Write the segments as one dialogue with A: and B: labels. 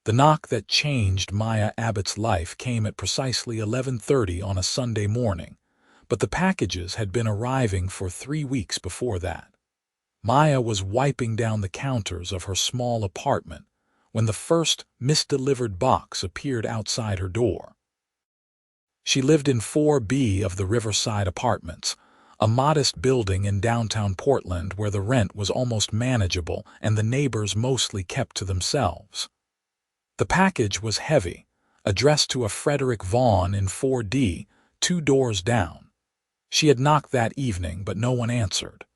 A: The knock that changed Maya Abbott's life came at precisely 11:30 on a Sunday morning, but the packages had been arriving for 3 weeks before that. Maya was wiping down the counters of her small apartment when the first misdelivered box appeared outside her door. She lived in 4B of the Riverside Apartments, a modest building in downtown Portland where the rent was almost manageable and the neighbors mostly kept to themselves. The package was heavy, addressed to a Frederick Vaughn in 4D, 2 doors down. She had knocked that evening, but no one answered.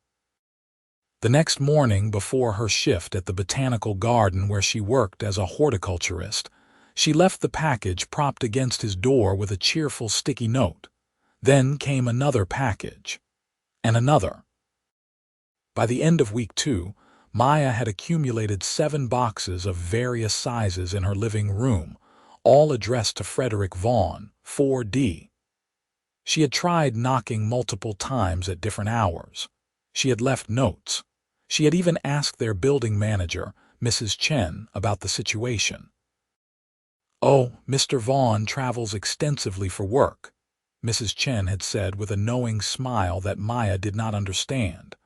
A: The next morning, before her shift at the botanical garden where she worked as a horticulturist, she left the package propped against his door with a cheerful sticky note. Then came another package. And another. By the end of week 2, Maya had accumulated 7 boxes of various sizes in her living room, all addressed to Frederick Vaughn, 4D. She had tried knocking multiple times at different hours. She had left notes. She had even asked their building manager, Mrs. Chen, about the situation. "Oh, Mr. Vaughn travels extensively for work," Mrs. Chen had said with a knowing smile that Maya did not understand.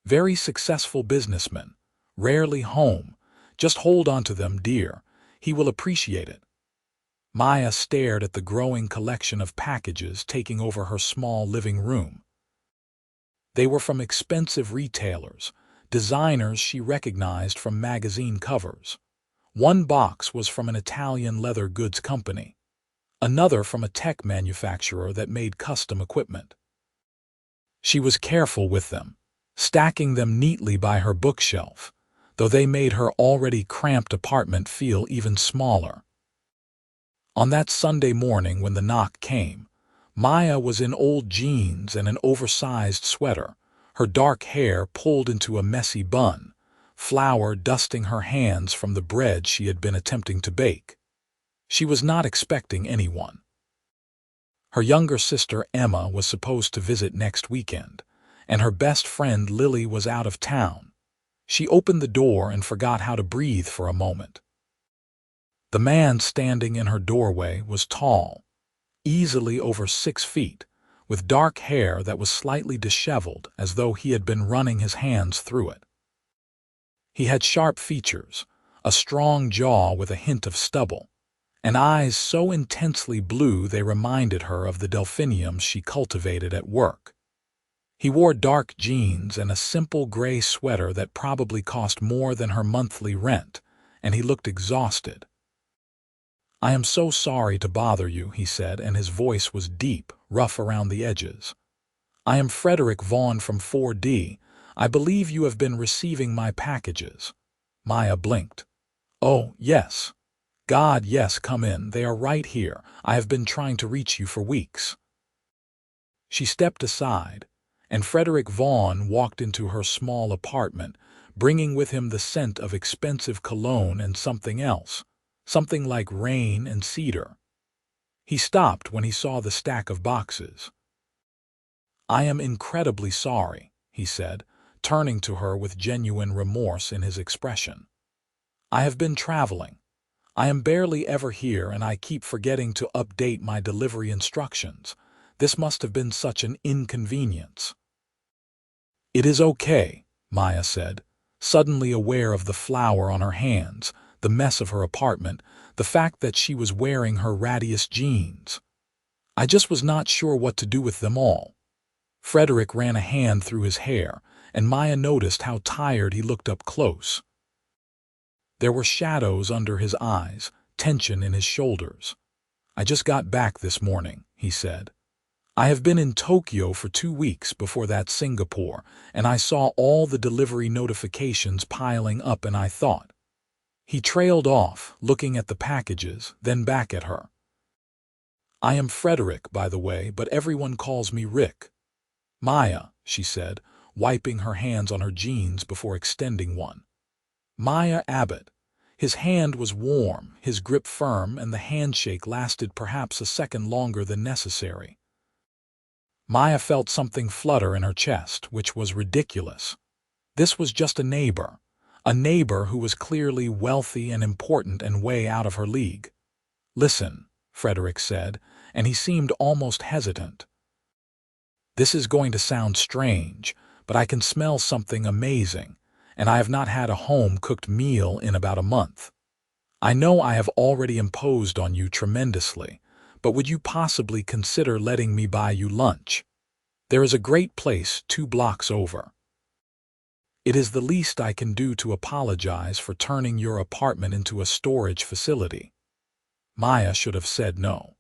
A: "Very successful businessman, rarely home. Just hold on to them, dear. He will appreciate it." Maya stared at the growing collection of packages taking over her small living room. They were from expensive retailers, designers she recognized from magazine covers. One box was from an Italian leather goods company, another from a tech manufacturer that made custom equipment. She was careful with them, stacking them neatly by her bookshelf, though they made her already cramped apartment feel even smaller. On that Sunday morning when the knock came, Maya was in old jeans and an oversized sweater, her dark hair pulled into a messy bun, flour dusting her hands from the bread she had been attempting to bake. She was not expecting anyone. Her younger sister Emma was supposed to visit next weekend, and her best friend Lily was out of town. She opened the door and forgot how to breathe for a moment. The man standing in her doorway was tall, easily over 6 feet, with dark hair that was slightly disheveled as though he had been running his hands through it. He had sharp features, a strong jaw with a hint of stubble, and eyes so intensely blue they reminded her of the delphiniums she cultivated at work. He wore dark jeans and a simple gray sweater that probably cost more than her monthly rent, and he looked exhausted. "I am so sorry to bother you," he said, and his voice was deep, rough around the edges. "I am Frederick Vaughn from 4D. I believe you have been receiving my packages." Maya blinked. "Oh, yes. God, yes, come in. They are right here. I have been trying to reach you for weeks." She stepped aside, and Frederick Vaughn walked into her small apartment, bringing with him the scent of expensive cologne and something else, something like rain and cedar. He stopped when he saw the stack of boxes. "I am incredibly sorry," he said, turning to her with genuine remorse in his expression. "I have been traveling. I am barely ever here and I keep forgetting to update my delivery instructions. This must have been such an inconvenience." "It is okay," Maya said, suddenly aware of the flour on her hands, the mess of her apartment, the fact that she was wearing her rattiest jeans. "I just was not sure what to do with them all." Frederick ran a hand through his hair, and Maya noticed how tired he looked up close. There were shadows under his eyes, tension in his shoulders. "I just got back this morning," he said. "I have been in Tokyo for 2 weeks before that Singapore, and I saw all the delivery notifications piling up and I thought." He trailed off, looking at the packages, then back at her. "I am Frederick, by the way, but everyone calls me Rick." "Maya," she said, wiping her hands on her jeans before extending one. "Maya Abbott." His hand was warm, his grip firm, and the handshake lasted perhaps a second longer than necessary. Maya felt something flutter in her chest, which was ridiculous. This was just a neighbor, a neighbor who was clearly wealthy and important and way out of her league. "Listen," Frederick said, and he seemed almost hesitant. "This is going to sound strange, but I can smell something amazing, and I have not had a home-cooked meal in about a month. I know I have already imposed on you tremendously, but would you possibly consider letting me buy you lunch? There is a great place 2 blocks over. It is the least I can do to apologize for turning your apartment into a storage facility." Maya should have said no.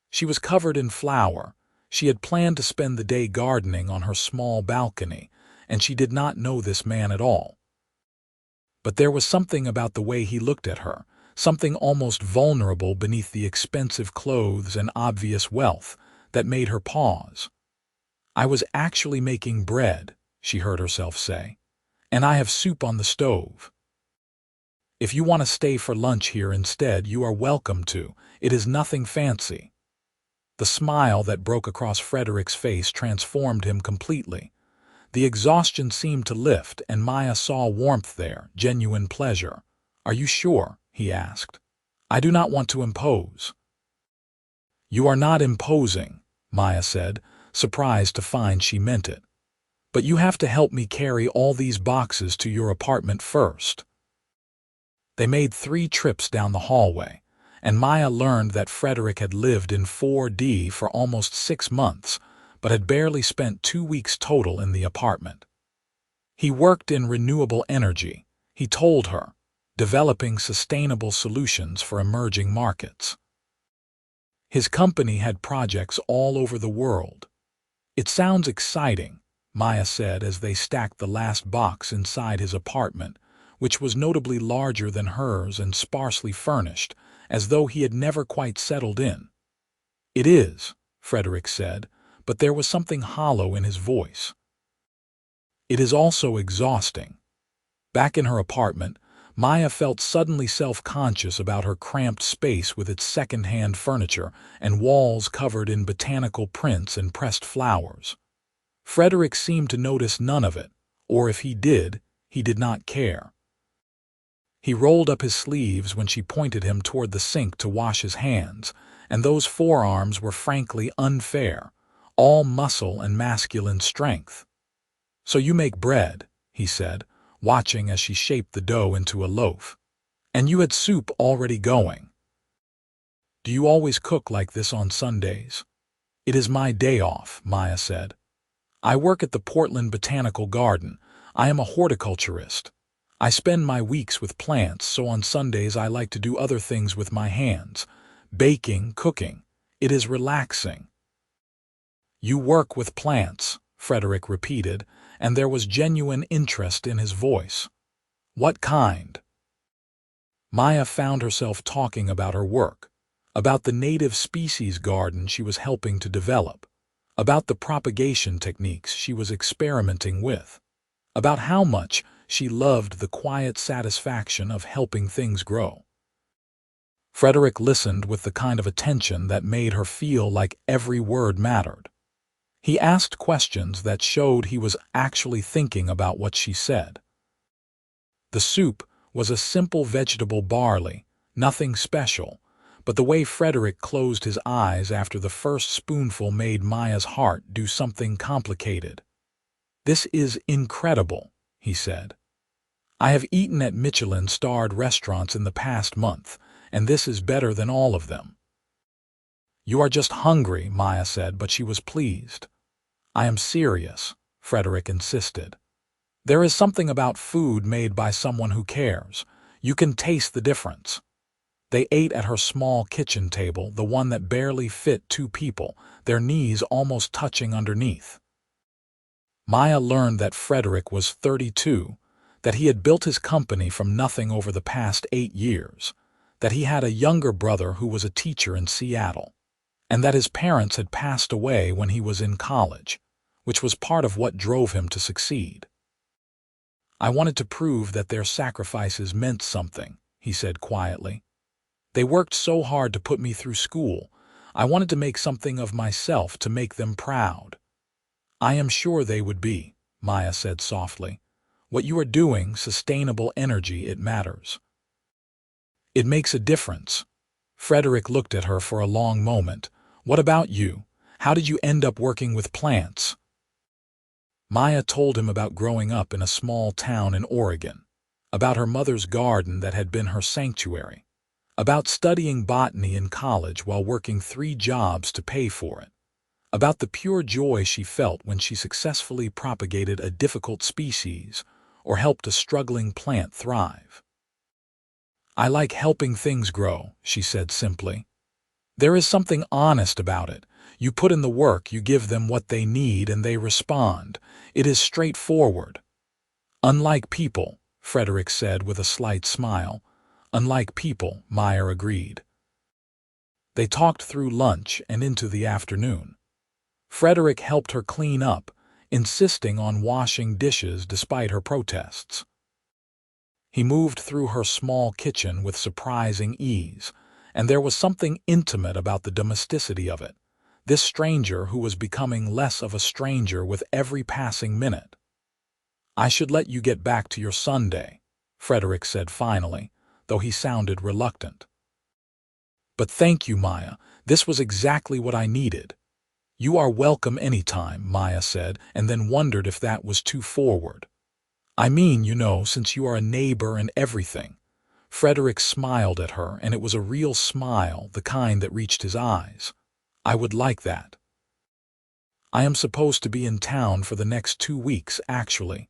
A: She was covered in flour. She had planned to spend the day gardening on her small balcony, and she did not know this man at all. But there was something about the way he looked at her, something almost vulnerable beneath the expensive clothes and obvious wealth, that made her pause. "I was actually making bread," she heard herself say, "and I have soup on the stove. If you want to stay for lunch here instead, you are welcome to. It is nothing fancy." The smile that broke across Frederick's face transformed him completely. The exhaustion seemed to lift, and Maya saw warmth there, genuine pleasure. "Are you sure?" he asked. "I do not want to impose." "You are not imposing," Maya said, surprised to find she meant it. "But you have to help me carry all these boxes to your apartment first." They made 3 trips down the hallway, and Maya learned that Frederick had lived in 4D for almost 6 months, but had barely spent 2 weeks total in the apartment. He worked in renewable energy, he told her, developing sustainable solutions for emerging markets. His company had projects all over the world. "It sounds exciting," Maya said as they stacked the last box inside his apartment, which was notably larger than hers and sparsely furnished, as though he had never quite settled in. "It is," Frederick said, but there was something hollow in his voice. "It is also exhausting." Back in her apartment, Maya felt suddenly self-conscious about her cramped space with its second-hand furniture and walls covered in botanical prints and pressed flowers. Frederick seemed to notice none of it, or if he did not care. He rolled up his sleeves when she pointed him toward the sink to wash his hands, and those forearms were frankly unfair, all muscle and masculine strength. "So you make bread," he said, watching as she shaped the dough into a loaf. "And you had soup already going. Do you always cook like this on Sundays?" "It is my day off," Maya said. "I work at the Portland Botanical Garden. I am a horticulturist. I spend my weeks with plants, so on Sundays I like to do other things with my hands. Baking, cooking. It is relaxing." "You work with plants," Frederick repeated, and there was genuine interest in his voice. "What kind?" Maya found herself talking about her work, about the native species garden she was helping to develop, about the propagation techniques she was experimenting with, about how much she loved the quiet satisfaction of helping things grow. Frederick listened with the kind of attention that made her feel like every word mattered. He asked questions that showed he was actually thinking about what she said. The soup was a simple vegetable barley, nothing special, but the way Frederick closed his eyes after the first spoonful made Maya's heart do something complicated. "This is incredible," he said. "I have eaten at Michelin-starred restaurants in the past month, and this is better than all of them." "You are just hungry," Maya said, but she was pleased. "I am serious," Frederick insisted. "There is something about food made by someone who cares. You can taste the difference." They ate at her small kitchen table, the one that barely fit 2 people, their knees almost touching underneath. Maya learned that Frederick was 32, that he had built his company from nothing over the past 8 years, that he had a younger brother who was a teacher in Seattle, and that his parents had passed away when he was in college, which was part of what drove him to succeed. "I wanted to prove that their sacrifices meant something," he said quietly. "They worked so hard to put me through school. I wanted to make something of myself to make them proud." "I am sure they would be," Maya said softly. What you are doing, sustainable energy, it matters. It makes a difference. Frederick looked at her for a long moment. What about you? How did you end up working with plants? Maya told him about growing up in a small town in Oregon, about her mother's garden that had been her sanctuary, about studying botany in college while working 3 jobs to pay for it, about the pure joy she felt when she successfully propagated a difficult species or helped a struggling plant thrive. I like helping things grow, she said simply. There is something honest about it. You put in the work, you give them what they need, and they respond. It is straightforward. Unlike people, Frederick said with a slight smile. Unlike people, Maya agreed. They talked through lunch and into the afternoon. Frederick helped her clean up, insisting on washing dishes despite her protests. He moved through her small kitchen with surprising ease, and there was something intimate about the domesticity of it. This stranger who was becoming less of a stranger with every passing minute. I should let you get back to your Sunday, Frederick said finally, though he sounded reluctant. But thank you, Maya. This was exactly what I needed. You are welcome anytime, Maya said, and then wondered if that was too forward. I mean, since you are a neighbor and everything. Frederick smiled at her, and it was a real smile, the kind that reached his eyes. I would like that. I am supposed to be in town for the next 2 weeks, actually.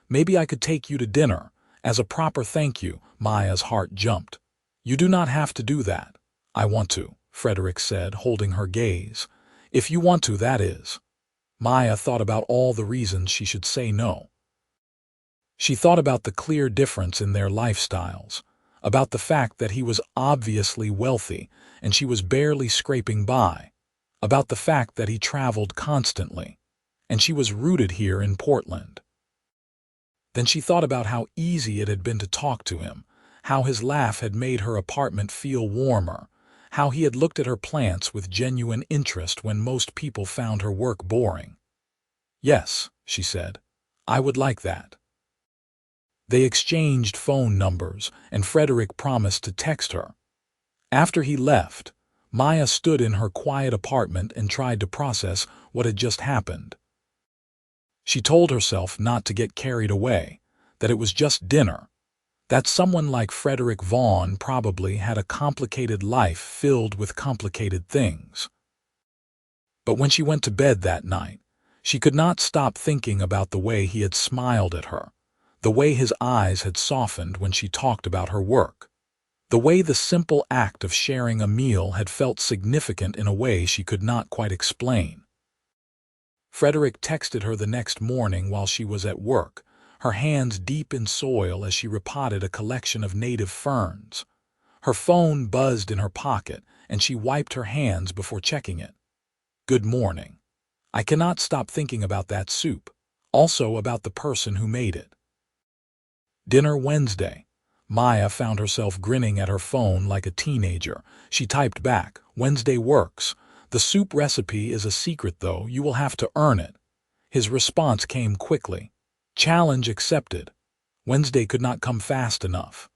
A: Maybe I could take you to dinner, as a proper thank you. Maya's heart jumped. You do not have to do that. I want to, Frederick said, holding her gaze. If you want to, that is. Maya thought about all the reasons she should say no. She thought about the clear difference in their lifestyles, about the fact that he was obviously wealthy and she was barely scraping by, about the fact that he traveled constantly, and she was rooted here in Portland. Then she thought about how easy it had been to talk to him, how his laugh had made her apartment feel warmer, how he had looked at her plants with genuine interest when most people found her work boring. Yes, she said, I would like that. They exchanged phone numbers, and Frederick promised to text her. After he left, Maya stood in her quiet apartment and tried to process what had just happened. She told herself not to get carried away, that it was just dinner, that someone like Frederick Vaughn probably had a complicated life filled with complicated things. But when she went to bed that night, she could not stop thinking about the way he had smiled at her, the way his eyes had softened when she talked about her work, the way the simple act of sharing a meal had felt significant in a way she could not quite explain. Frederick texted her the next morning while she was at work, her hands deep in soil as she repotted a collection of native ferns. Her phone buzzed in her pocket, and she wiped her hands before checking it. Good morning. I cannot stop thinking about that soup, also about the person who made it. Dinner Wednesday. Maya found herself grinning at her phone like a teenager. She typed back, Wednesday works. The soup recipe is a secret though, you will have to earn it. His response came quickly. Challenge accepted. Wednesday could not come fast enough.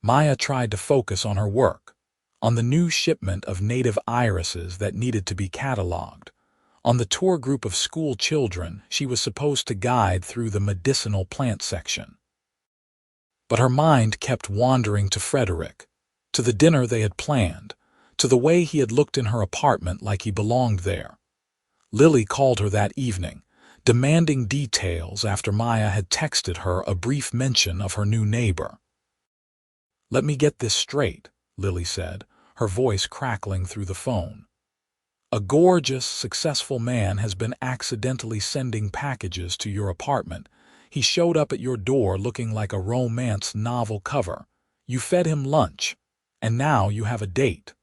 A: Maya tried to focus on her work, on the new shipment of native irises that needed to be cataloged, on the tour group of school children she was supposed to guide through the medicinal plant section. But her mind kept wandering to Frederick, to the dinner they had planned, to the way he had looked in her apartment like he belonged there. Lily called her that evening, demanding details after Maya had texted her a brief mention of her new neighbor. Let me get this straight, Lily said, her voice crackling through the phone. A gorgeous, successful man has been accidentally sending packages to your apartment. He showed up at your door looking like a romance novel cover. You fed him lunch, and now you have a date.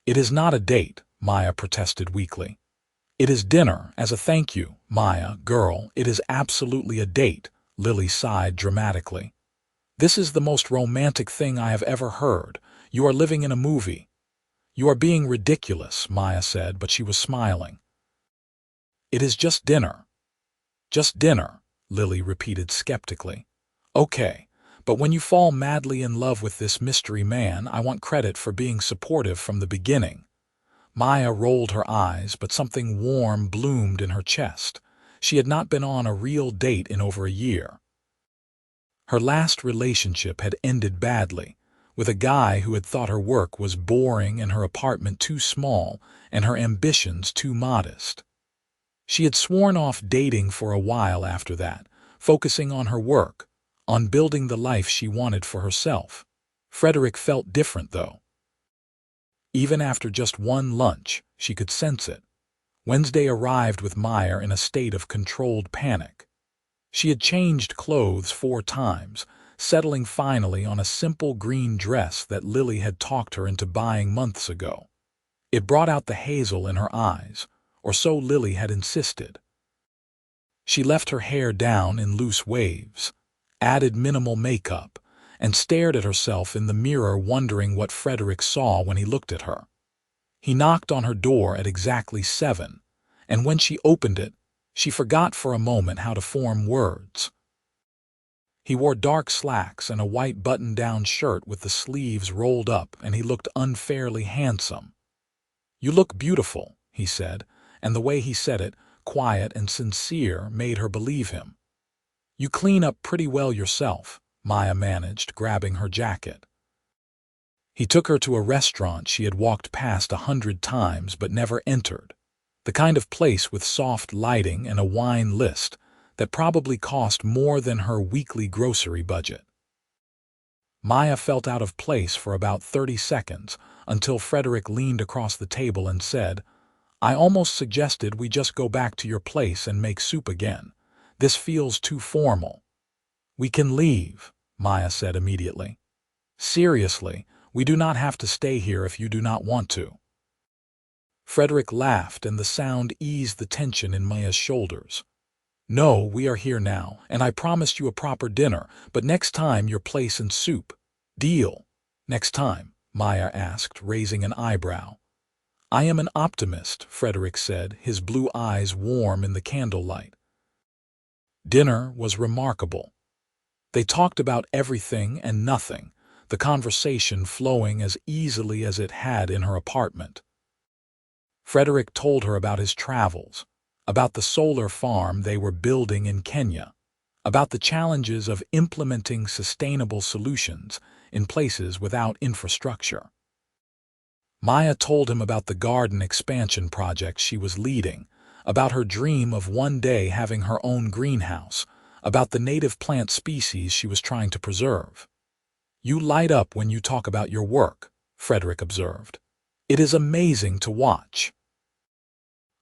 A: It is not a date, Maya protested weakly. It is dinner, as a thank you, Maya, girl, it is absolutely a date, Lily sighed dramatically. This is the most romantic thing I have ever heard. You are living in a movie. You are being ridiculous, Maya said, but she was smiling. It is just dinner. Just dinner. Lily repeated skeptically. Okay, but when you fall madly in love with this mystery man, I want credit for being supportive from the beginning. Maya rolled her eyes, but something warm bloomed in her chest. She had not been on a real date in over a year. Her last relationship had ended badly, with a guy who had thought her work was boring and her apartment too small and her ambitions too modest. She had sworn off dating for a while after that, focusing on her work, on building the life she wanted for herself. Frederick felt different, though. Even after just one lunch, she could sense it. Wednesday arrived with Maya in a state of controlled panic. She had changed clothes 4 times, settling finally on a simple green dress that Lily had talked her into buying months ago. It brought out the hazel in her eyes, or so Lily had insisted. She left her hair down in loose waves, added minimal makeup, and stared at herself in the mirror, wondering what Frederick saw when he looked at her. He knocked on her door at exactly 7, and when she opened it, she forgot for a moment how to form words. He wore dark slacks and a white button-down shirt with the sleeves rolled up, and he looked unfairly handsome. "You look beautiful," he said, and the way he said it, quiet and sincere, made her believe him. "You clean up pretty well yourself," Maya managed, grabbing her jacket. He took her to a restaurant she had walked past 100 times but never entered, the kind of place with soft lighting and a wine list that probably cost more than her weekly grocery budget. Maya felt out of place for about 30 seconds until Frederick leaned across the table and said, "I almost suggested we just go back to your place and make soup again. This feels too formal." "We can leave," Maya said immediately. "Seriously, we do not have to stay here if you do not want to." Frederick laughed, and the sound eased the tension in Maya's shoulders. "No, we are here now, and I promised you a proper dinner, but next time your place and soup. Deal?" "Next time?" Maya asked, raising an eyebrow. "I am an optimist," Frederick said, his blue eyes warm in the candlelight. Dinner was remarkable. They talked about everything and nothing, the conversation flowing as easily as it had in her apartment. Frederick told her about his travels, about the solar farm they were building in Kenya, about the challenges of implementing sustainable solutions in places without infrastructure. Maya told him about the garden expansion project she was leading, about her dream of one day having her own greenhouse, about the native plant species she was trying to preserve. "You light up when you talk about your work," Frederick observed. "It is amazing to watch."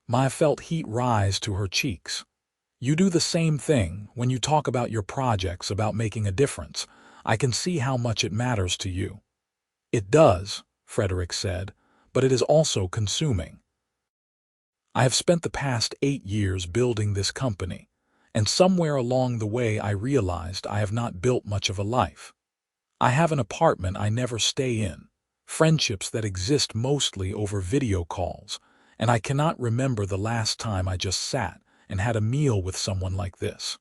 A: Maya felt heat rise to her cheeks. "You do the same thing when you talk about your projects, about making a difference. I can see how much it matters to you." "It does," Frederick said, "but it is also consuming. I have spent the past 8 years building this company, and somewhere along the way I realized I have not built much of a life. I have an apartment I never stay in, friendships that exist mostly over video calls, and I cannot remember the last time I just sat and had a meal with someone like this."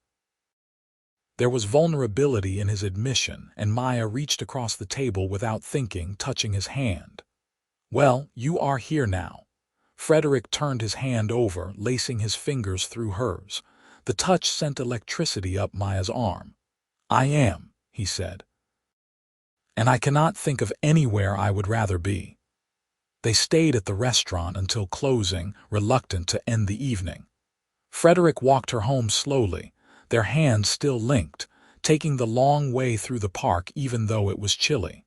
A: There was vulnerability in his admission, and Maya reached across the table without thinking, touching his hand. "Well, you are here now." Frederick turned his hand over, lacing his fingers through hers. The touch sent electricity up Maya's arm. "I am," he said. "And I cannot think of anywhere I would rather be." They stayed at the restaurant until closing, reluctant to end the evening. Frederick walked her home slowly, their hands still linked, taking the long way through the park even though it was chilly.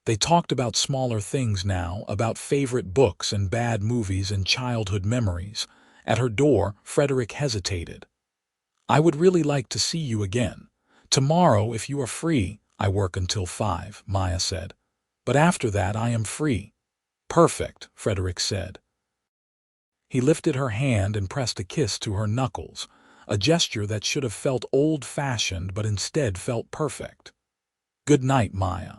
A: They talked about smaller things now, about favorite books and bad movies and childhood memories. At her door, Frederick hesitated. "I would really like to see you again. Tomorrow, if you are free." "I work until 5, Maya said. "But after that I am free." "Perfect," Frederick said. He lifted her hand and pressed a kiss to her knuckles, a gesture that should have felt old-fashioned but instead felt perfect. "Good night, Maya."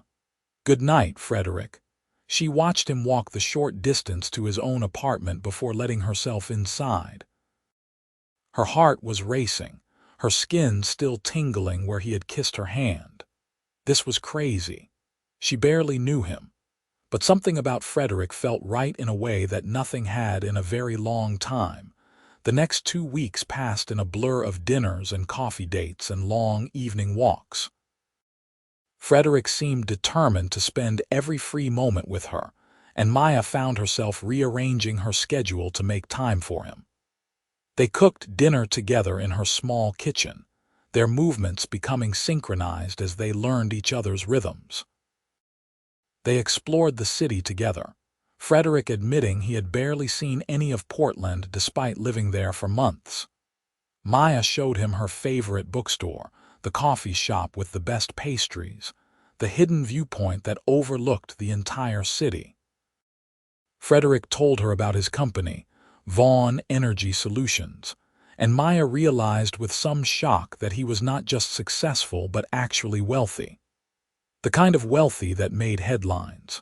A: "Good night, Frederick." She watched him walk the short distance to his own apartment before letting herself inside. Her heart was racing, her skin still tingling where he had kissed her hand. This was crazy. She barely knew him. But something about Frederick felt right in a way that nothing had in a very long time. The next 2 weeks passed in a blur of dinners and coffee dates and long evening walks. Frederick seemed determined to spend every free moment with her, and Maya found herself rearranging her schedule to make time for him. They cooked dinner together in her small kitchen, their movements becoming synchronized as they learned each other's rhythms. They explored the city together, Frederick admitting he had barely seen any of Portland despite living there for months. Maya showed him her favorite bookstore, the coffee shop with the best pastries, the hidden viewpoint that overlooked the entire city. Frederick told her about his company, Vaughn Energy Solutions, and Maya realized with some shock that he was not just successful but actually wealthy. The kind of wealthy that made headlines.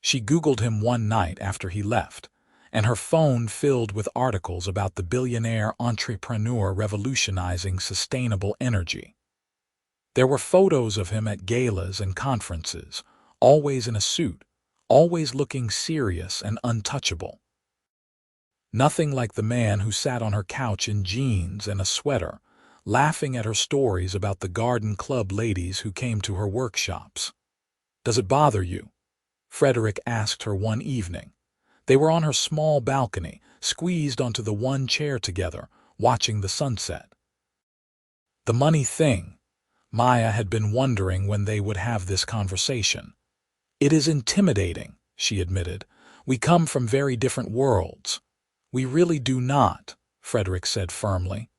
A: She Googled him one night after he left, and her phone filled with articles about the billionaire entrepreneur revolutionizing sustainable energy. There were photos of him at galas and conferences, always in a suit, always looking serious and untouchable. Nothing like the man who sat on her couch in jeans and a sweater, laughing at her stories about the garden club ladies who came to her workshops. "Does it bother you?" Frederick asked her one evening. They were on her small balcony, squeezed onto the one chair together, watching the sunset. The money thing. Maya had been wondering when they would have this conversation. "It is intimidating," she admitted. "We come from very different worlds." "We really do not," Frederick said firmly.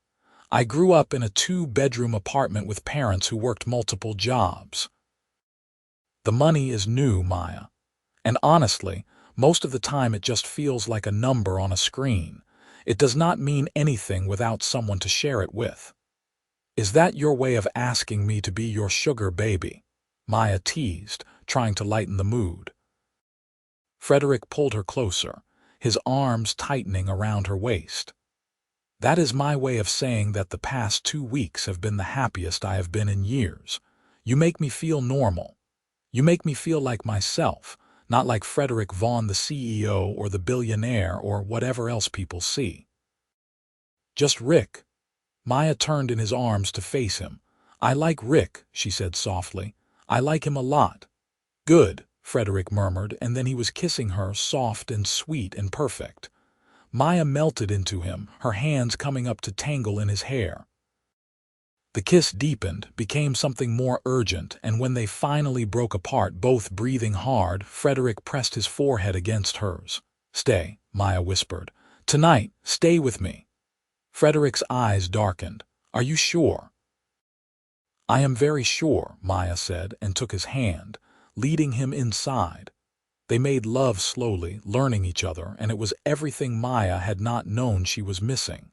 A: "I grew up in a 2-bedroom apartment with parents who worked multiple jobs." The money is new, Maya. And honestly, most of the time it just feels like a number on a screen. It does not mean anything without someone to share it with. "Is that your way of asking me to be your sugar baby?" Maya teased, trying to lighten the mood. Frederick pulled her closer, his arms tightening around her waist. "That is my way of saying that the past 2 weeks have been the happiest I have been in years. You make me feel normal. You make me feel like myself, not like Frederick Vaughn, the CEO or the billionaire or whatever else people see." "Just Rick." Maya turned in his arms to face him. "I like Rick," she said softly. "I like him a lot." "Good," Frederick murmured, and then he was kissing her, soft and sweet and perfect. Maya melted into him, her hands coming up to tangle in his hair. The kiss deepened, became something more urgent, and when they finally broke apart, both breathing hard, Frederick pressed his forehead against hers. "Stay," Maya whispered. "Tonight, stay with me." Frederick's eyes darkened. "Are you sure?" "I am very sure," Maya said, and took his hand, leading him inside. They made love slowly, learning each other, and it was everything Maya had not known she was missing.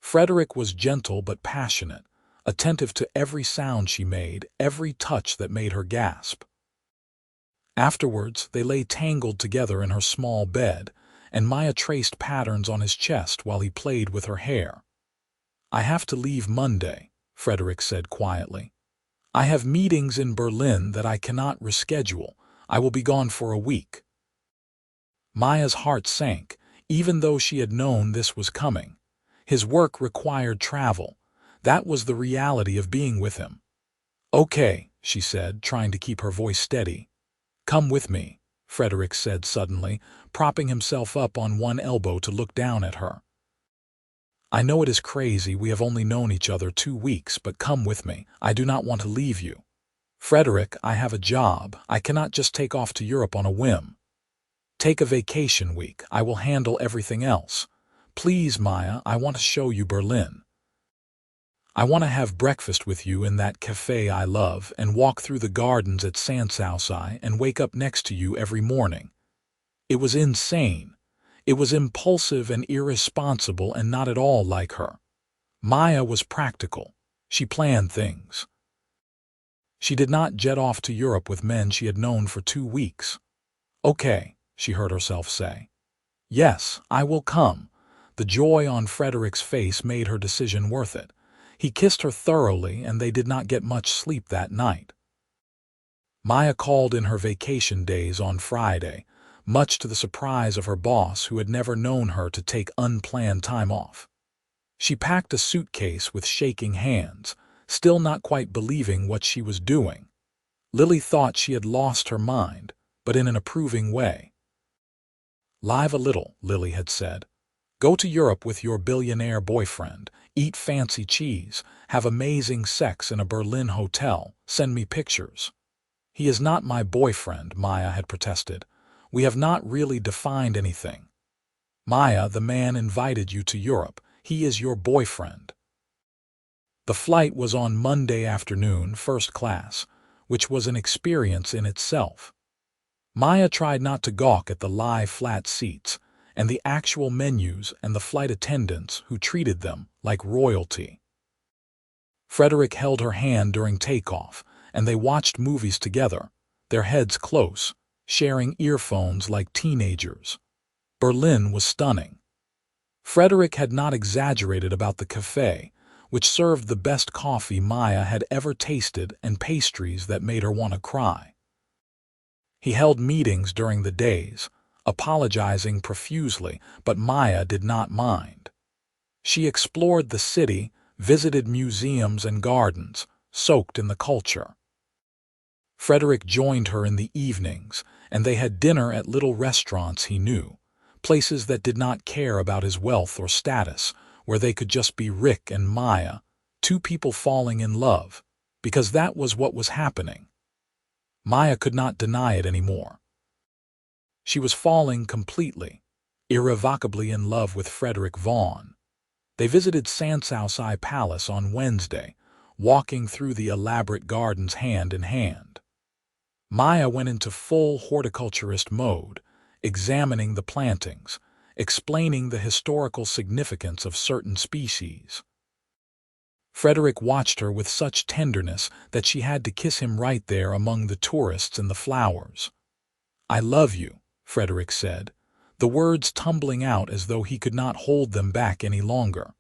A: Frederick was gentle but passionate, attentive to every sound she made, every touch that made her gasp. Afterwards, they lay tangled together in her small bed, and Maya traced patterns on his chest while he played with her hair. "I have to leave Monday," Frederick said quietly. "I have meetings in Berlin that I cannot reschedule. I will be gone for a week." Maya's heart sank, even though she had known this was coming. His work required travel. That was the reality of being with him. "Okay," she said, trying to keep her voice steady. "Come with me," Frederick said suddenly, propping himself up on one elbow to look down at her. "I know it is crazy, we have only known each other 2 weeks, but come with me. I do not want to leave you." "Frederick, I have a job. I cannot just take off to Europe on a whim." "Take a vacation week. I will handle everything else." "Please, Maya, I want to show you Berlin. I want to have breakfast with you in that cafe I love and walk through the gardens at Sanssouci and wake up next to you every morning." It was insane. It was impulsive and irresponsible and not at all like her. Maya was practical. She planned things. She did not jet off to Europe with men she had known for 2 weeks. "Okay," she heard herself say. "Yes, I will come." The joy on Frederick's face made her decision worth it. He kissed her thoroughly, and they did not get much sleep that night. Maya called in her vacation days on Friday, much to the surprise of her boss, who had never known her to take unplanned time off. She packed a suitcase with shaking hands, still not quite believing what she was doing. Lily thought she had lost her mind, but in an approving way. "Live a little," Lily had said. "Go to Europe with your billionaire boyfriend, eat fancy cheese, have amazing sex in a Berlin hotel, send me pictures." "He is not my boyfriend," Maya had protested. "We have not really defined anything." "Maya, the man invited you to Europe. He is your boyfriend." The flight was on Monday afternoon, first class, which was an experience in itself. Maya tried not to gawk at the lie-flat seats, and the actual menus and the flight attendants who treated them like royalty. Frederick held her hand during takeoff, and they watched movies together, their heads close, sharing earphones like teenagers. Berlin was stunning. Frederick had not exaggerated about the cafe, which served the best coffee Maya had ever tasted and pastries that made her want to cry. He held meetings during the days, apologizing profusely, but Maya did not mind. She explored the city, visited museums and gardens, soaked in the culture. Frederick joined her in the evenings, and they had dinner at little restaurants he knew, places that did not care about his wealth or status, where they could just be Rick and Maya, two people falling in love, because that was what was happening. Maya could not deny it anymore. She was falling completely, irrevocably in love with Frederick Vaughn. They visited Sanssouci Palace on Wednesday, walking through the elaborate gardens hand in hand. Maya went into full horticulturist mode, examining the plantings, explaining the historical significance of certain species. Frederick watched her with such tenderness that she had to kiss him right there among the tourists and the flowers. "I love you," Frederick said, the words tumbling out as though he could not hold them back any longer.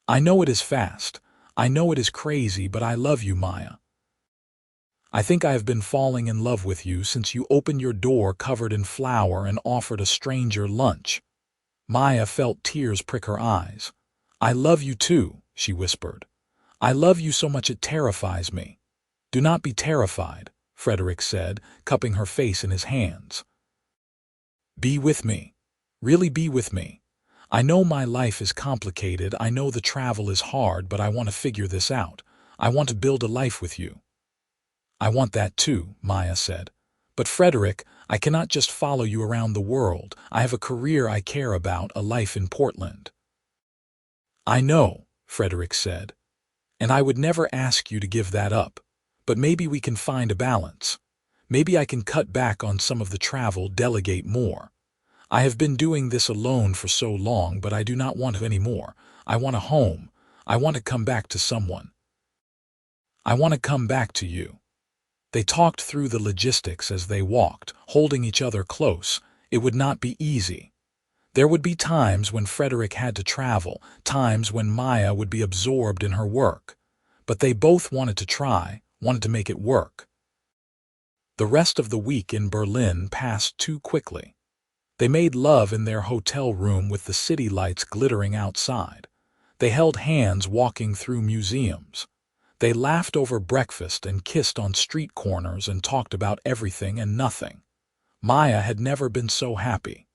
A: "I know it is fast. I know it is crazy, but I love you, Maya. I think I have been falling in love with you since you opened your door covered in flour and offered a stranger lunch." Maya felt tears prick her eyes. "I love you too," she whispered. "I love you so much it terrifies me." "Do not be terrified," Frederick said, cupping her face in his hands. "Be with me. Really be with me. I know my life is complicated, I know the travel is hard, but I want to figure this out. I want to build a life with you." "I want that too," Maya said. "But Frederick, I cannot just follow you around the world. I have a career I care about, a life in Portland." "I know," Frederick said, "and I would never ask you to give that up. But maybe we can find a balance. Maybe I can cut back on some of the travel, delegate more. I have been doing this alone for so long, but I do not want to anymore. I want a home. I want to come back to someone. I want to come back to you." They talked through the logistics as they walked, holding each other close. It would not be easy. There would be times when Frederick had to travel, times when Maya would be absorbed in her work. But they both wanted to try, wanted to make it work. The rest of the week in Berlin passed too quickly. They made love in their hotel room with the city lights glittering outside. They held hands walking through museums. They laughed over breakfast and kissed on street corners and talked about everything and nothing. Maya had never been so happy.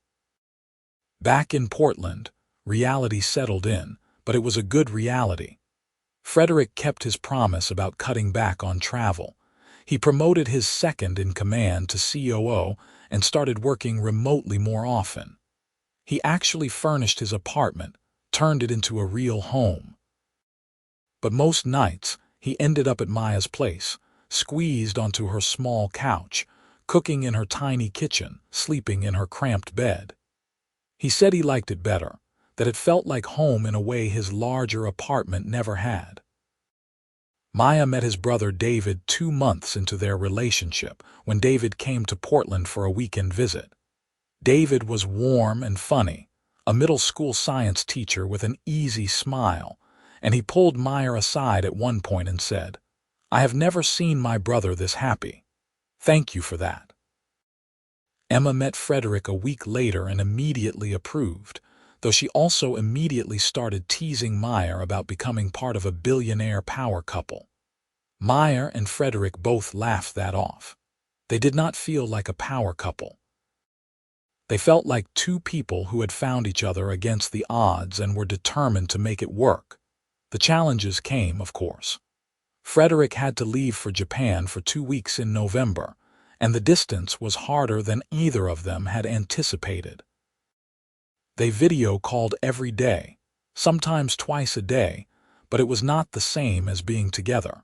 A: Back in Portland, reality settled in, but it was a good reality. Frederick kept his promise about cutting back on travel. He promoted his second-in-command to COO and started working remotely more often. He actually furnished his apartment, turned it into a real home. But most nights, he ended up at Maya's place, squeezed onto her small couch, cooking in her tiny kitchen, sleeping in her cramped bed. He said he liked it better, that it felt like home in a way his larger apartment never had. Maya met his brother David 2 months into their relationship when David came to Portland for a weekend visit. David was warm and funny, a middle school science teacher with an easy smile, and he pulled Maya aside at one point and said, "I have never seen my brother this happy. Thank you for that." Emma met Frederick a week later and immediately approved, though she also immediately started teasing Maya about becoming part of a billionaire power couple. Maya and Frederick both laughed that off. They did not feel like a power couple. They felt like two people who had found each other against the odds and were determined to make it work. The challenges came, of course. Frederick had to leave for Japan for 2 weeks in November, and the distance was harder than either of them had anticipated. They video called every day, sometimes twice a day, but it was not the same as being together.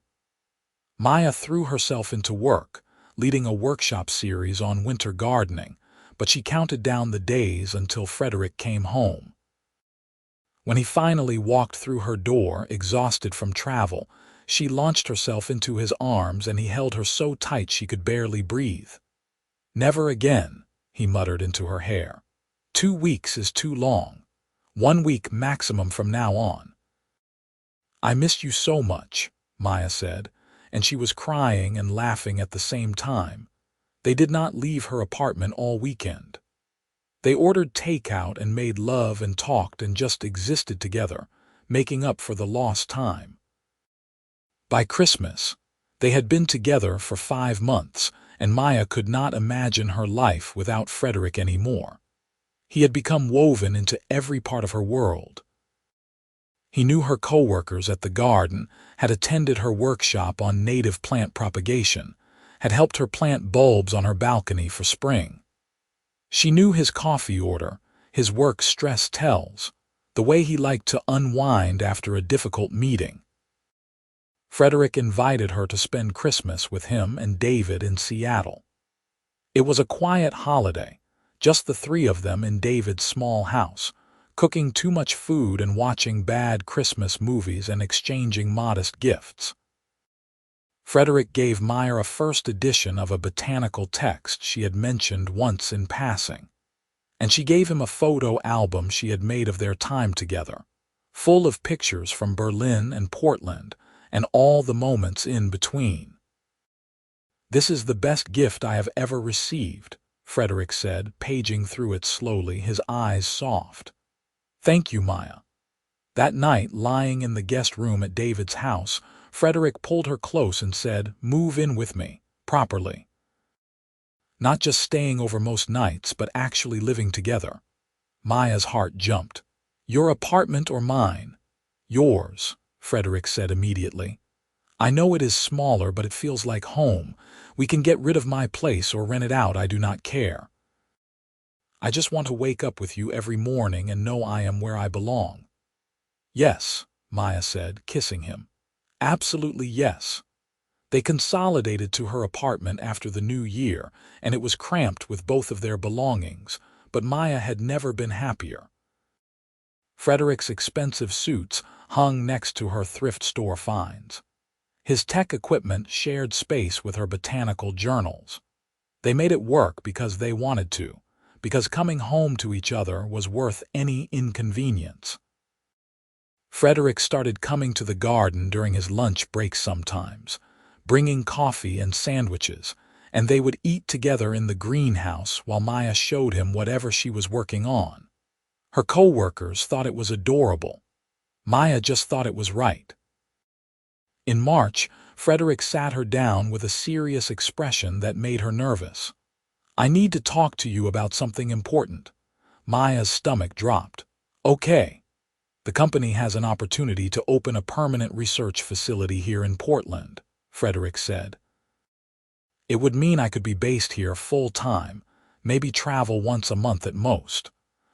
A: Maya threw herself into work, leading a workshop series on winter gardening, but she counted down the days until Frederick came home. When he finally walked through her door, exhausted from travel, she launched herself into his arms and he held her so tight she could barely breathe. "Never again," he muttered into her hair. "2 weeks is too long. 1 week maximum from now on." "I missed you so much," Maya said, and she was crying and laughing at the same time. They did not leave her apartment all weekend. They ordered takeout and made love and talked and just existed together, making up for the lost time. By Christmas, they had been together for 5 months, and Maya could not imagine her life without Frederick anymore. He had become woven into every part of her world. He knew her coworkers at the garden, had attended her workshop on native plant propagation, had helped her plant bulbs on her balcony for spring. She knew his coffee order, his work stress tells, the way he liked to unwind after a difficult meeting. Frederick invited her to spend Christmas with him and David in Seattle. It was a quiet holiday, just the 3 of them in David's small house, cooking too much food and watching bad Christmas movies and exchanging modest gifts. Frederick gave Maya a first edition of a botanical text she had mentioned once in passing, and she gave him a photo album she had made of their time together, full of pictures from Berlin and Portland and all the moments in between. "This is the best gift I have ever received," Frederick said, paging through it slowly, his eyes soft. "Thank you, Maya." That night, lying in the guest room at David's house, Frederick pulled her close and said, "Move in with me, properly. Not just staying over most nights, but actually living together." Maya's heart jumped. "Your apartment or mine?" "Yours," Frederick said immediately. "I know it is smaller, but it feels like home. We can get rid of my place or rent it out, I do not care. I just want to wake up with you every morning and know I am where I belong." "Yes," Maya said, kissing him. "Absolutely yes." They consolidated to her apartment after the new year, and it was cramped with both of their belongings, but Maya had never been happier. Frederick's expensive suits hung next to her thrift store finds. His tech equipment shared space with her botanical journals. They made it work because they wanted to, because coming home to each other was worth any inconvenience. Frederick started coming to the garden during his lunch breaks sometimes, bringing coffee and sandwiches, and they would eat together in the greenhouse while Maya showed him whatever she was working on. Her co-workers thought it was adorable. Maya just thought it was right. In March, Frederick sat her down with a serious expression that made her nervous. "I need to talk to you about something important." Maya's stomach dropped. "Okay." "The company has an opportunity to open a permanent research facility here in Portland," Frederick said. "It would mean I could be based here full-time, maybe travel once a month at most.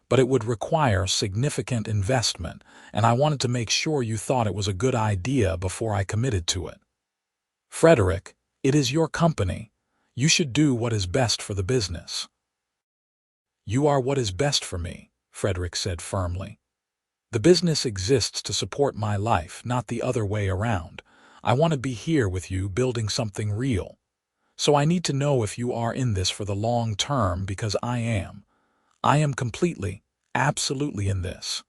A: But it would require significant investment, and I wanted to make sure you thought it was a good idea before I committed to it." "Frederick, it is your company. You should do what is best for the business." "You are what is best for me," Frederick said firmly. "The business exists to support my life, not the other way around. I want to be here with you building something real. So I need to know if you are in this for the long term, because I am. I am completely, absolutely in this."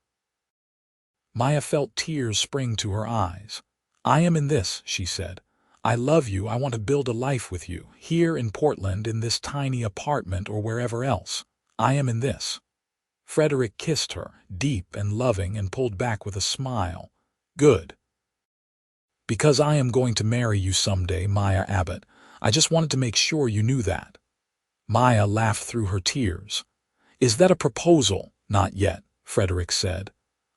A: Maya felt tears spring to her eyes. "I am in this," she said. "I love you. I want to build a life with you, here in Portland, in this tiny apartment or wherever else. I am in this." Frederick kissed her, deep and loving, and pulled back with a smile. "Good. Because I am going to marry you someday, Maya Abbott. I just wanted to make sure you knew that." Maya laughed through her tears. "Is that a proposal?" "Not yet," Frederick said.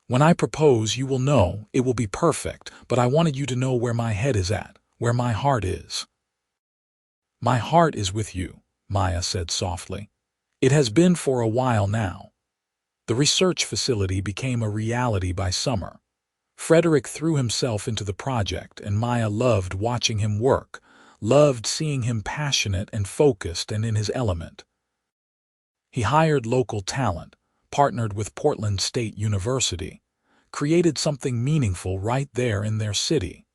A: "When I propose, you will know. It will be perfect, but I wanted you to know where my head is at, where my heart is." "My heart is with you," Maya said softly. "It has been for a while now." The research facility became a reality by summer. Frederick threw himself into the project, and Maya loved watching him work, loved seeing him passionate and focused and in his element. He hired local talent, partnered with Portland State University, created something meaningful right there in their city.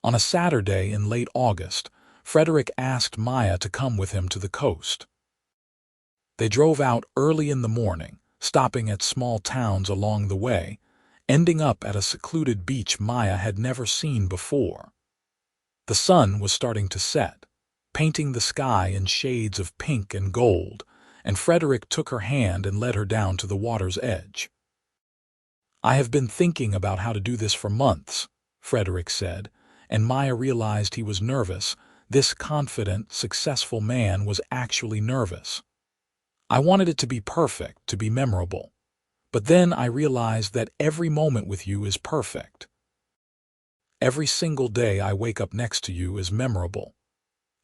A: On a Saturday in late August, Frederick asked Maya to come with him to the coast. They drove out early in the morning, stopping at small towns along the way, ending up at a secluded beach Maya had never seen before. The sun was starting to set, painting the sky in shades of pink and gold, and Frederick took her hand and led her down to the water's edge. "I have been thinking about how to do this for months," Frederick said, and Maya realized he was nervous. This confident, successful man was actually nervous. "I wanted it to be perfect, to be memorable. But then I realized that every moment with you is perfect. Every single day I wake up next to you is memorable."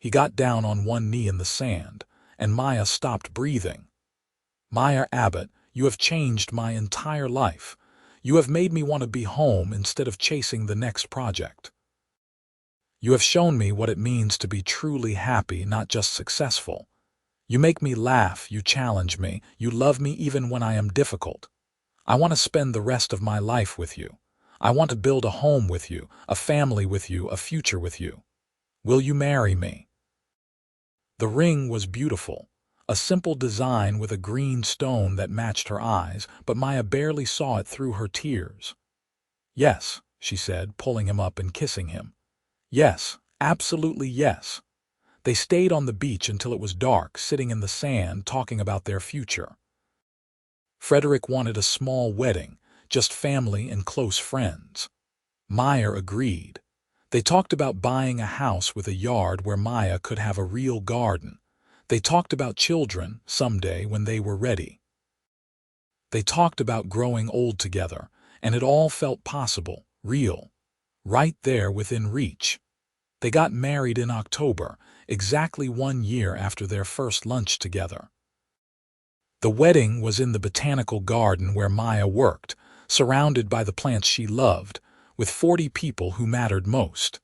A: He got down on one knee in the sand, and Maya stopped breathing. "Maya Abbott, you have changed my entire life. You have made me want to be home instead of chasing the next project. You have shown me what it means to be truly happy, not just successful. You make me laugh, you challenge me, you love me even when I am difficult. I want to spend the rest of my life with you. I want to build a home with you, a family with you, a future with you. Will you marry me?" The ring was beautiful, a simple design with a green stone that matched her eyes, but Maya barely saw it through her tears. "Yes," she said, pulling him up and kissing him. "Yes, absolutely yes." They stayed on the beach until it was dark, sitting in the sand, talking about their future. Frederick wanted a small wedding, just family and close friends. Maya agreed. They talked about buying a house with a yard where Maya could have a real garden. They talked about children someday when they were ready. They talked about growing old together, and it all felt possible, real, right there within reach. They got married in October, exactly 1 year after their first lunch together. The wedding was in the botanical garden where Maya worked, surrounded by the plants she loved, with 40 people who mattered most.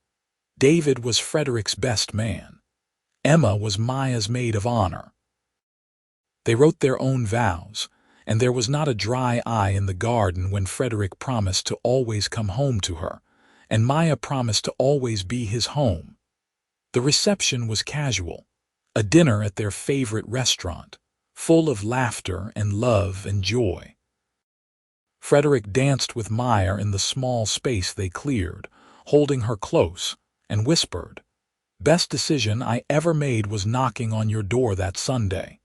A: David was Frederick's best man. Emma was Maya's maid of honor. They wrote their own vows, and there was not a dry eye in the garden when Frederick promised to always come home to her, and Maya promised to always be his home. The reception was casual, a dinner at their favorite restaurant, full of laughter and love and joy. Frederick danced with Maya in the small space they cleared, holding her close, and whispered, "Best decision I ever made was knocking on your door that Sunday."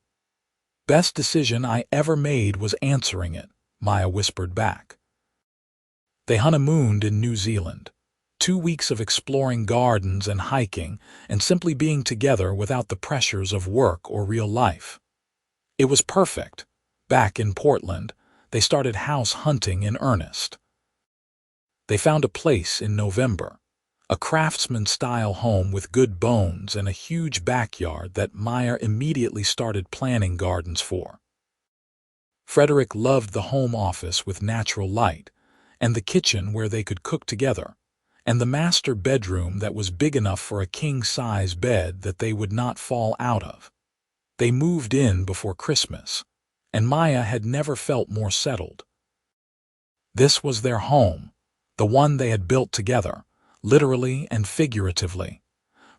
A: "Best decision I ever made was answering it," Maya whispered back. They honeymooned in New Zealand. 2 weeks of exploring gardens and hiking, and simply being together without the pressures of work or real life. It was perfect. Back in Portland, they started house hunting in earnest. They found a place in November, a craftsman-style home with good bones and a huge backyard that Maya immediately started planning gardens for. Frederick loved the home office with natural light, and the kitchen where they could cook together, and the master bedroom that was big enough for a king-size bed that they would not fall out of. They moved in before Christmas, and Maya had never felt more settled. This was their home, the one they had built together, literally and figuratively.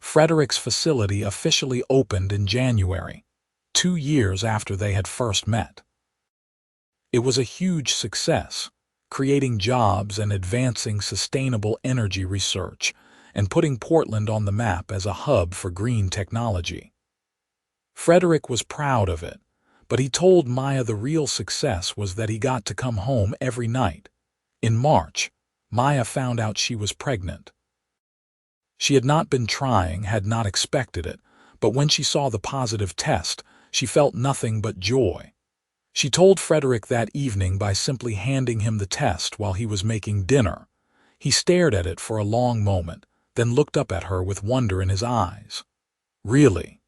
A: Frederick's facility officially opened in January, 2 years after they had first met. It was a huge success, creating jobs and advancing sustainable energy research, and putting Portland on the map as a hub for green technology. Frederick was proud of it, but he told Maya the real success was that he got to come home every night. In March, Maya found out she was pregnant. She had not been trying, had not expected it, but when she saw the positive test, she felt nothing but joy. She told Frederick that evening by simply handing him the test while he was making dinner. He stared at it for a long moment, then looked up at her with wonder in his eyes. "Really?"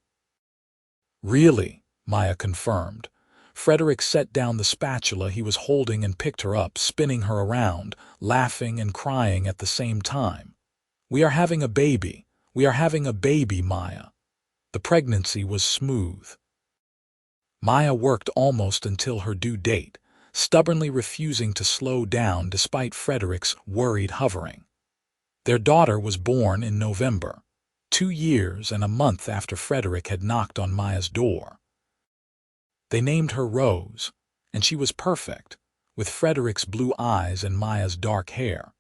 A: "Really," Maya confirmed. Frederick set down the spatula he was holding and picked her up, spinning her around, laughing and crying at the same time. "We are having a baby. We are having a baby, Maya." The pregnancy was smooth. Maya worked almost until her due date, stubbornly refusing to slow down despite Frederick's worried hovering. Their daughter was born in November, 2 years and a month after Frederick had knocked on Maya's door. They named her Rose, and she was perfect, with Frederick's blue eyes and Maya's dark hair.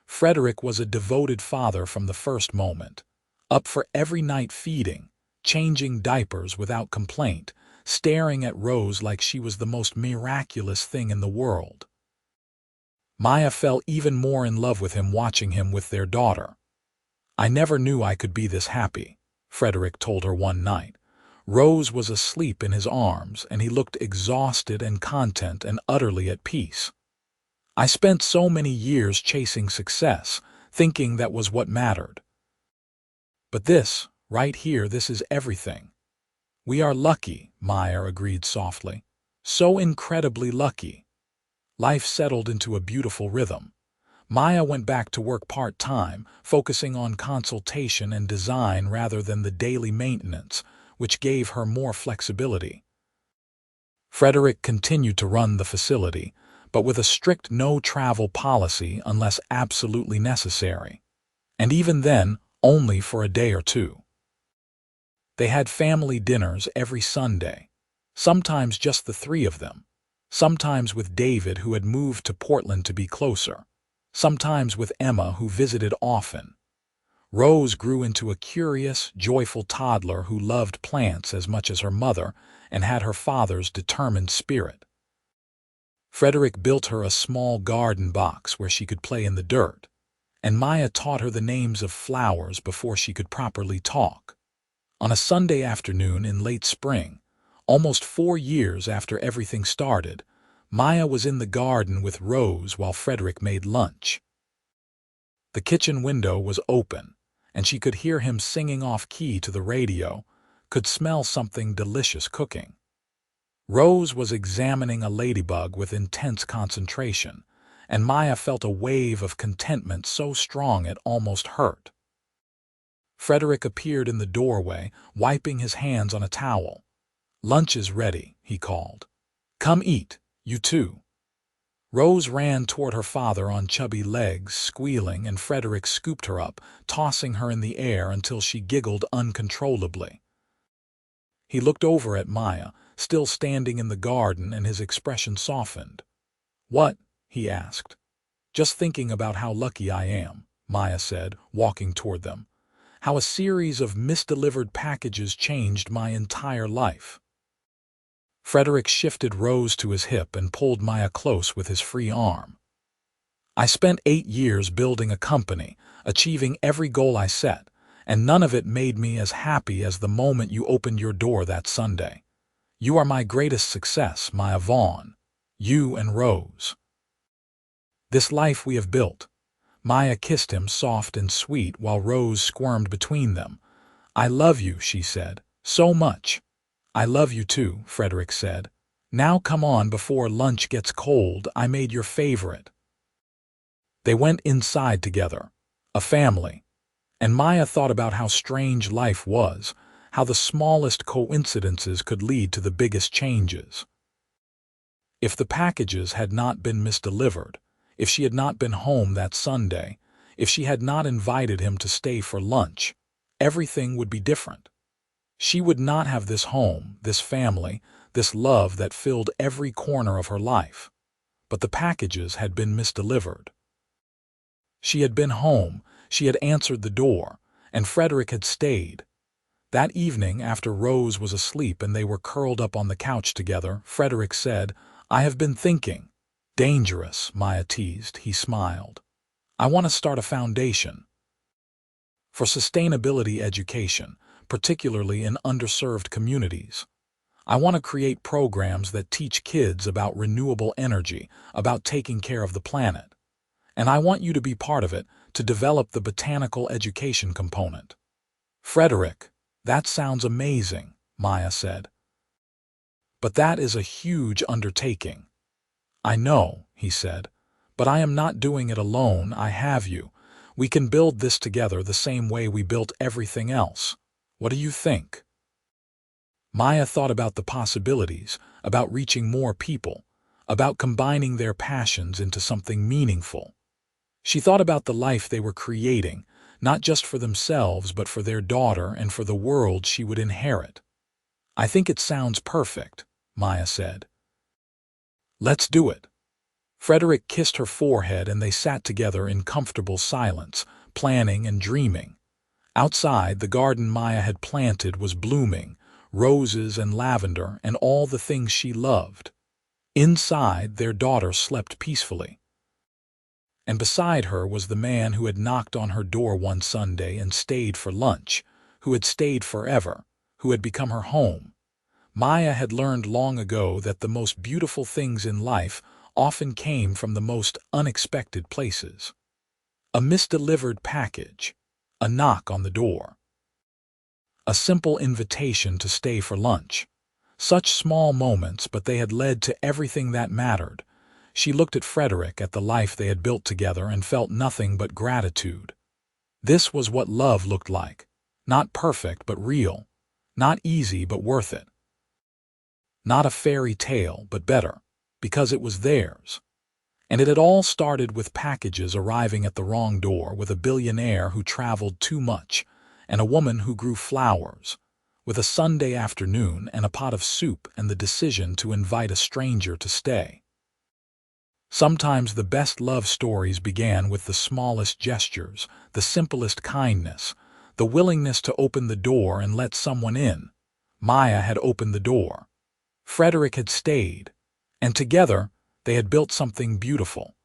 A: Frederick was a devoted father from the first moment, up for every night feeding, changing diapers without complaint, staring at Rose like she was the most miraculous thing in the world. Maya fell even more in love with him watching him with their daughter. "I never knew I could be this happy," Frederick told her one night. Rose was asleep in his arms, and he looked exhausted and content and utterly at peace. "I spent so many years chasing success, thinking that was what mattered. But this, right here, this is everything." "We are lucky," Maya agreed softly. "So incredibly lucky." Life settled into a beautiful rhythm. Maya went back to work part-time, focusing on consultation and design rather than the daily maintenance, which gave her more flexibility. Frederick continued to run the facility, but with a strict no-travel policy unless absolutely necessary. And even then, only for a day or two. They had family dinners every Sunday, sometimes just the 3 of them, sometimes with David, who had moved to Portland to be closer, sometimes with Emma, who visited often. Rose grew into a curious, joyful toddler who loved plants as much as her mother and had her father's determined spirit. Frederick built her a small garden box where she could play in the dirt, and Maya taught her the names of flowers before she could properly talk. On a Sunday afternoon in late spring, almost 4 years after everything started, Maya was in the garden with Rose while Frederick made lunch. The kitchen window was open, and she could hear him singing off-key to the radio, could smell something delicious cooking. Rose was examining a ladybug with intense concentration, and Maya felt a wave of contentment so strong it almost hurt. Frederick appeared in the doorway, wiping his hands on a towel. "Lunch is ready," he called. "Come eat, you too." Rose ran toward her father on chubby legs, squealing, and Frederick scooped her up, tossing her in the air until she giggled uncontrollably. He looked over at Maya, still standing in the garden, and his expression softened. "What?" he asked. "Just thinking about how lucky I am," Maya said, walking toward them. "How a series of misdelivered packages changed my entire life." Frederick shifted Rose to his hip and pulled Maya close with his free arm. "I spent 8 years building a company, achieving every goal I set, and none of it made me as happy as the moment you opened your door that Sunday. You are my greatest success, Maya Vaughn. You and Rose. This life we have built." Maya kissed him soft and sweet while Rose squirmed between them. "I love you," she said, "so much." "I love you too," Frederick said. "Now come on before lunch gets cold. I made your favorite." They went inside together, a family, and Maya thought about how strange life was, how the smallest coincidences could lead to the biggest changes. If the packages had not been misdelivered, if she had not been home that Sunday, if she had not invited him to stay for lunch, everything would be different. She would not have this home, this family, this love that filled every corner of her life. But the packages had been misdelivered. She had been home, she had answered the door, and Frederick had stayed. That evening, after Rose was asleep and they were curled up on the couch together, Frederick said, "I have been thinking." "Dangerous," Maya teased. He smiled. "I want to start a foundation for sustainability education, particularly in underserved communities. I want to create programs that teach kids about renewable energy, about taking care of the planet. And I want you to be part of it, to develop the botanical education component." "Frederick, that sounds amazing," Maya said. "But that is a huge undertaking." "I know," he said, "but I am not doing it alone. I have you. We can build this together the same way we built everything else. What do you think?" Maya thought about the possibilities, about reaching more people, about combining their passions into something meaningful. She thought about the life they were creating, not just for themselves but for their daughter and for the world she would inherit. "I think it sounds perfect," Maya said. "Let's do it." Frederick kissed her forehead and they sat together in comfortable silence, planning and dreaming. Outside, the garden Maya had planted was blooming, roses and lavender and all the things she loved. Inside, their daughter slept peacefully. And beside her was the man who had knocked on her door one Sunday and stayed for lunch, who had stayed forever, who had become her home. Maya had learned long ago that the most beautiful things in life often came from the most unexpected places. A misdelivered package, a knock on the door, a simple invitation to stay for lunch. Such small moments, but they had led to everything that mattered. She looked at Frederick, at the life they had built together, and felt nothing but gratitude. This was what love looked like. Not perfect, but real. Not easy, but worth it. Not a fairy tale, but better, because it was theirs. And it had all started with packages arriving at the wrong door, with a billionaire who traveled too much, and a woman who grew flowers, with a Sunday afternoon and a pot of soup and the decision to invite a stranger to stay. Sometimes the best love stories began with the smallest gestures, the simplest kindness, the willingness to open the door and let someone in. Maya had opened the door. Frederick had stayed, and together they had built something beautiful.